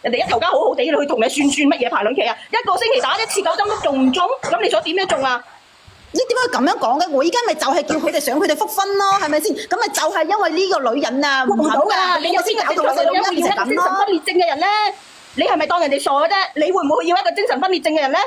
人哋一頭家好好地，你去同你算乜嘢排卵期啊？一個星期打1次9針都中唔中？咁你想點樣中啊？你點解咁樣講嘅？我依家咪就係叫佢哋想佢哋復婚咯，係咪先？咁咪就係因為呢個女人啊，唔肯啊，你有先搞到我細佬一變成咁精神分裂症嘅人咧，你係咪當人哋傻嘅啫？你會唔會要一個精神分裂症嘅人咧？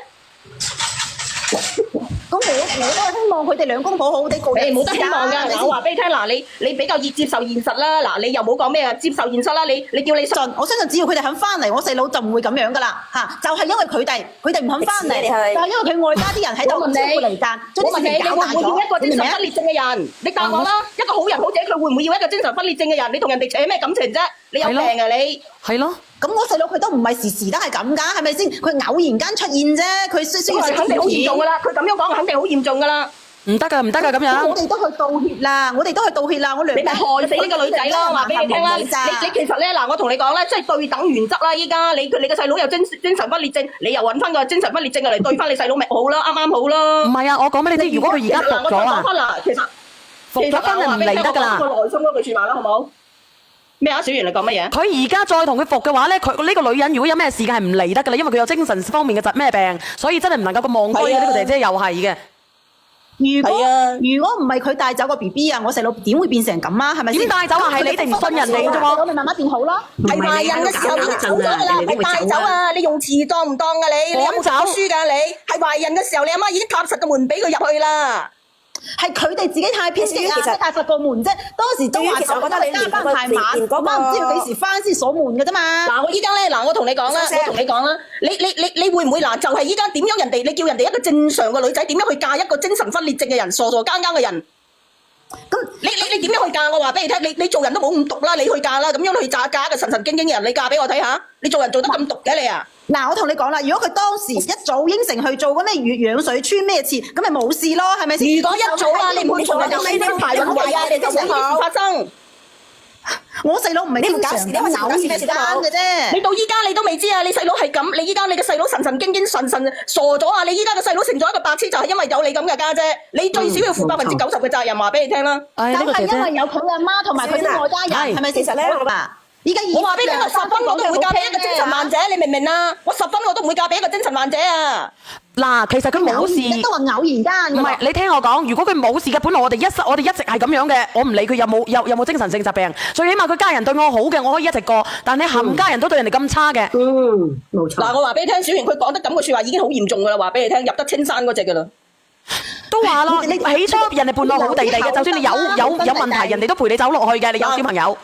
咁我都係希望佢哋兩公婆好好地過日子。冇得希望㗎！我話俾你聽，嗱，你比較易接受現實啦。嗱，你又冇講咩啊？接受現實啦，你叫你信，我相信只要佢哋肯翻嚟，我細佬就唔會咁樣噶啦嚇。就係因為佢哋唔肯翻嚟，就係因為佢外家啲人喺度招呼離間，將啲事情搞大咗。你會唔會要一個精神分裂症嘅人？你答我啦！一個好人好姐，佢會唔會要一個精神分裂症嘅人？你同人哋扯咩感情啫？你有病啊你！係咯。咁我細佬佢都唔係時時都係咁噶，係咪先？佢偶然間出現啫，佢需要肯定好嚴重噶啦！佢咁樣講，肯定好嚴重噶啦！唔得噶，唔得噶咁樣。我哋都去道歉啦，我哋都去道歉啦。我兩你咪害死呢個女仔咯！話俾你聽啦，你其實咧嗱，我同你講咧，即係對等原則啦。依家你個細佬有精神分裂症，你又揾翻個精神分裂症嚟對翻你細佬咪好啦，啱啱好啦。唔係啊，我講俾你知，如果佢而家復咗啊，其實復咗真係唔嚟得噶啦。個內心嗰句説話啦，好冇？咩啊？小圓你講乜嘢？佢而家再同佢復嘅話咧，佢呢個女人如果有咩事嘅係唔嚟得噶啦，因為佢有精神方面嘅疾咩病，所以真係唔能夠咁望居嘅呢個姐姐又係嘅。如果唔係佢帶走個 BB 啊，我細佬點會變成咁啊？係咪先？點帶走啊？係你哋唔信人哋啫喎！我咪慢慢變好咯。係懷孕嘅時候已經走咗噶啦，係帶走啊！你用詞當唔當啊你？你有冇讀書㗎你？係懷孕嘅時候，你阿媽已經踏實個門俾佢入去啦。係佢哋自己太偏激啊！踏實個門啫，當時都話咗加班太晚，我媽唔知要幾時翻先鎖門嘅啫嘛。嗱，我依家咧，我同你講啦，你會唔會嗱？就係依家點樣你叫人哋一個正常嘅女仔點樣去嫁一個精神分裂症嘅人、傻更更嘅人？咁你點樣去嫁？我話俾你聽，你做人都冇咁毒啦，你去嫁啦，咁樣去嫁一個神神經經嘅人，你嫁俾我睇下，你做人做得咁毒嘅你啊！嗱，我同你講啦，如果佢當時一早應承去做嗰咩養水村咩次，咁咪冇事咯，係咪先？如果一早啊，你唔會同人哋呢排運位啊，你就冇事發生。我細佬唔係經常咁咬呢啲事嘅啫。你到依家你都未知啊！你細佬係咁，你依家你嘅細佬神神經經、傻咗啊！你依家嘅細佬成咗一個白痴，就係因為有你咁嘅家姐，你最少要負90%嘅責任，話俾你聽啦。就係因為有佢阿媽同埋佢啲外家人，係咪其實咧？我話俾你聽，我10分我都唔會嫁俾一個精神患者，你明唔明啊？我10分我都唔會嫁俾一個精神患者啊！嗱，其實佢冇事，都話偶然間。唔係，你聽我講，如果佢冇事嘅，本來我哋一直係咁樣嘅，我唔理佢有冇精神性疾病，最起碼佢家人對我好嘅，我可以一直過。但你冚家人都對人哋咁差嘅，冇錯。嗱，我話俾你聽，小圓佢講得咁嘅説話已經好嚴重噶啦，話俾你聽，入得青山嗰隻噶啦。都話咯，起初人哋伴我好地地嘅，就算你有問題，人哋都陪你走落去嘅，你有小朋友。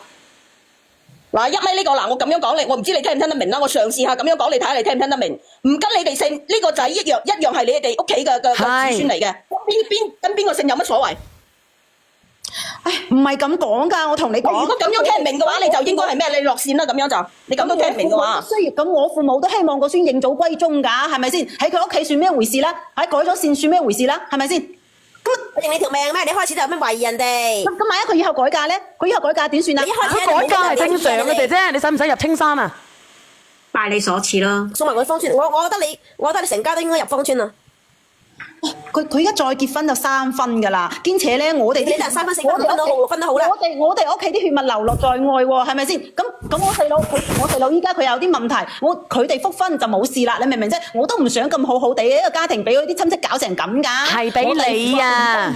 嗱，一米呢個嗱，我咁樣講你，我唔知你聽唔聽得明啦。我嘗試下咁樣講，你睇下你聽唔聽得明？唔跟你哋姓呢個仔一樣係你哋屋企嘅子孫嚟嘅。跟邊個姓有乜所謂？唉，唔係咁講㗎，我同你講。如果咁樣聽唔明嘅話，你就應該係咩？你落線啦，咁樣就你咁都聽唔明嘅話。咁我父母都希望個孫認祖歸宗㗎，係咪先？喺佢屋企算咩回事啦？喺改咗線算咩回事啦？係咪先？我認你條命咩？你開始就有咩懷疑人哋？咁萬一佢以後改嫁咧？佢以後改嫁點算啊？佢改嫁係正常嘅姐姐，你使唔使入青山啊？拜你所賜咯。送埋佢芳村，我覺得你成家都應該入芳村啊！佢而家再結婚就3分㗎啦，兼且咧我哋你都係3分4分5分到6分都好啦。我哋屋企啲血脈流落在外喎，係咪先？咁我細佬依家佢有啲問題，佢哋復婚就冇事啦，你明唔明啫？我都唔想咁好好地一個家庭俾嗰啲親戚搞成咁㗎。係俾你啊！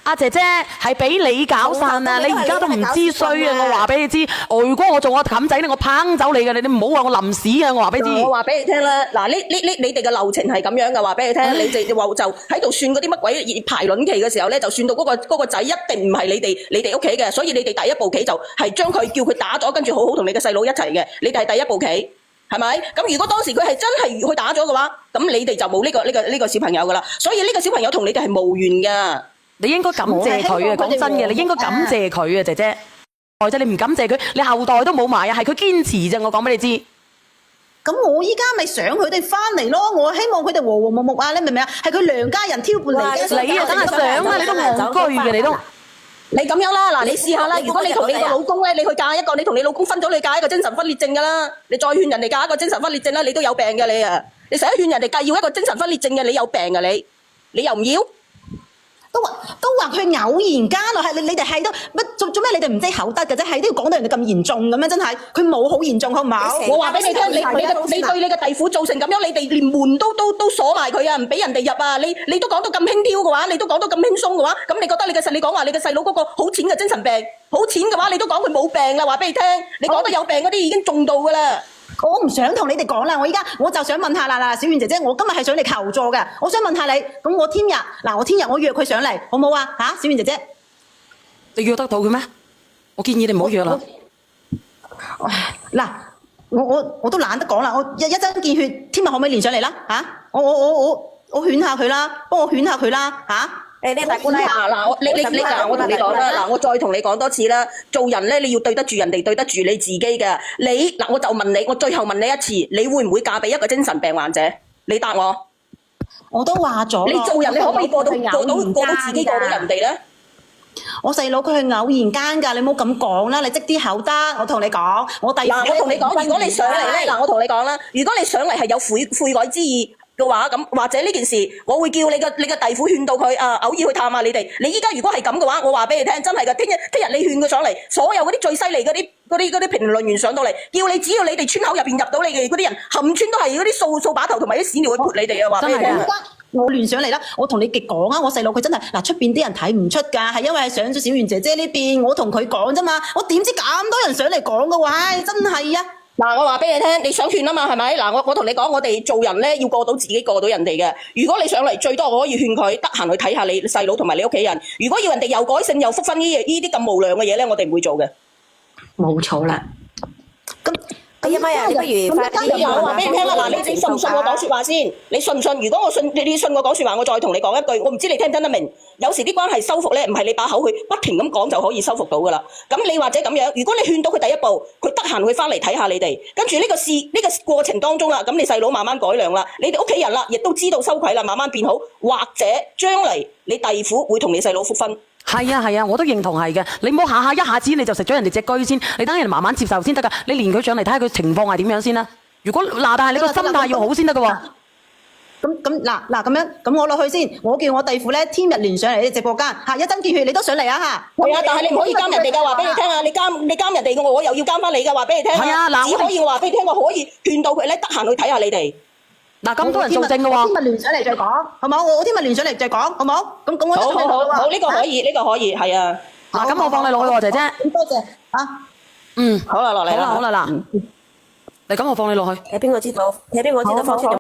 阿姐姐係俾你搞散啊！你而家都唔知衰啊！我話俾你知，如果我做我冚仔咧，我拚走你嘅，你唔好話我臨屎啊！我話俾你知。我話俾你聽啦，嗱，你哋嘅流程係咁樣嘅，話俾你聽，你哋話就喺度算嗰啲乜鬼排卵期嘅時候咧，就算到嗰個仔一定唔係你哋屋企嘅，所以你哋第一步棋就係將佢叫佢打咗，跟住好好同你嘅細佬一齊嘅，你哋係第一步棋，係咪？咁如果當時佢係真係去打咗嘅話，咁你哋就冇呢個小朋友噶啦，所以呢個小朋友同你哋係無緣噶。你應該感謝佢啊！講真嘅，你應該感謝佢啊，姐姐。或者你唔感謝佢，你後代都冇埋啊！係佢堅持啫，我講俾你知。咁我依家咪想佢哋翻嚟咯，我希望佢哋和和睦睦啊！你明唔明啊？係佢娘家人挑撥離間。你啊，梗係想啦，你都戇居嘅，你都。你咁樣啦，嗱，你試下啦。如果你同你個老公咧，你去嫁一個，你同你老公分咗，你嫁一個精神分裂症噶啦。你再勸人哋嫁一個精神分裂症啦，你都有病嘅你啊！你成日勸人哋嫁要一個精神分裂症嘅，你有病啊你又唔要？都話佢偶然間咯，係你哋係都乜做咩？你哋唔知口德嘅啫，係都要講到人哋咁嚴重咁樣，真係佢冇好嚴重，好唔好？我話俾你聽，你對你嘅弟婦造成咁樣，你哋連門都鎖埋佢啊，唔俾人哋入啊！你都講到咁輕佻嘅話，你都講到咁輕鬆嘅話，咁你覺得你講話你嘅細佬嗰個好淺嘅精神病，好淺嘅話，你都講佢冇病啦，話俾你聽，你講得有病嗰啲已經中到噶啦。我唔想同你哋講啦，我就想問下啦，小圓姐姐，我今日係想嚟求助嘅，我想問下你，咁我聽日我約佢上嚟，好唔好啊？小圓姐姐，你約得到嘅咩？我建議你唔好約啦。嗱，我都懶得講啦，我一針見血，聽日可唔可以連上嚟啦？我勸下佢啦，幫我勸下佢啦，誒，呢大姑娘我同你講啦，我再同你講多次啦，做人咧你要對得住人哋，對得住你自己嘅。我就問你，我最後問你一次，你會唔會嫁俾一個精神病患者？你答我。我都話咗，你做人你可唔可以過到自己過到人哋咧？我細佬佢係偶然間㗎，你唔好咁講啦，你積啲口德。我同你講，我同你講，如果你上嚟咧，我同你講啦，如果你上嚟係有悔改之意嘅話，咁或者呢件事，我會叫你嘅弟婦勸到佢偶爾去探下你哋。你依家如果係咁嘅話，我話俾你聽，真係㗎，聽日你勸佢上嚟，所有嗰啲最犀利嗰啲評論員上到嚟，只要你哋村口入邊入到你嘅嗰啲人，冚村都係嗰啲掃把頭同埋啲屎尿去潑你哋啊！話俾你聽。我亂上嚟啦！我同你講啊，我細佬佢真係出邊啲人睇唔出㗎，係因為上咗小圓姐姐呢邊，我同佢講啫嘛。我點知咁多人上嚟講嘅話，真係啊！我話俾你聽，你想勸啊嘛，係咪？我同你講，我哋做人咧要過到自己，過到人哋嘅。如果你上嚟，最多我可以勸佢得閒去睇下你細佬同埋你屋企人。如果要人哋又改姓又復婚呢啲咁無良嘅嘢咧，我哋唔會做嘅。冇錯啦。哎呀媽呀！你不如快啲我話俾你聽啦，你信唔信我講說話先？你信唔信？如果我信，你信我講說話，我再同你講一句，我唔知你聽唔聽得明。有時啲關係修復咧，唔係你把口去不停咁講就可以修復到噶啦。咁你或者咁樣，如果你勸到佢第一步，佢得閒去翻嚟睇下你哋，跟住呢個過程當中啦，咁你細佬慢慢改良啦，你哋屋企人啦，亦都知道羞愧啦，慢慢變好，或者將嚟你弟婦會同你細佬復婚。係啊，我都認同係嘅。你唔好一下子你就食咗人哋隻車先，你等人慢慢接受先得㗎。你連佢上嚟睇下佢情況係點樣先啦。如果但係你個心態要好先得㗎喎。咁我落去先，我叫我弟婦咧，聽日連上嚟你直播間一針見血，你都上嚟啊嚇！係啊，但係你唔可以監人哋㗎，話俾你聽啊！你監人哋嘅，我又要監翻你㗎，話俾你聽啊！係啊，只可以我話俾你聽，我可以勸到佢咧，得閒去睇下你哋。咁多人做證嘅喎。聽日連上嚟再講，好冇？我聽日連上嚟再講，好冇？咁我好，呢個可以，係啊。咁我放你落去喎，姐姐。咁多謝嗯，好啦，落嚟啦。好啦，嚟咁我放你落去。睇邊個知道？方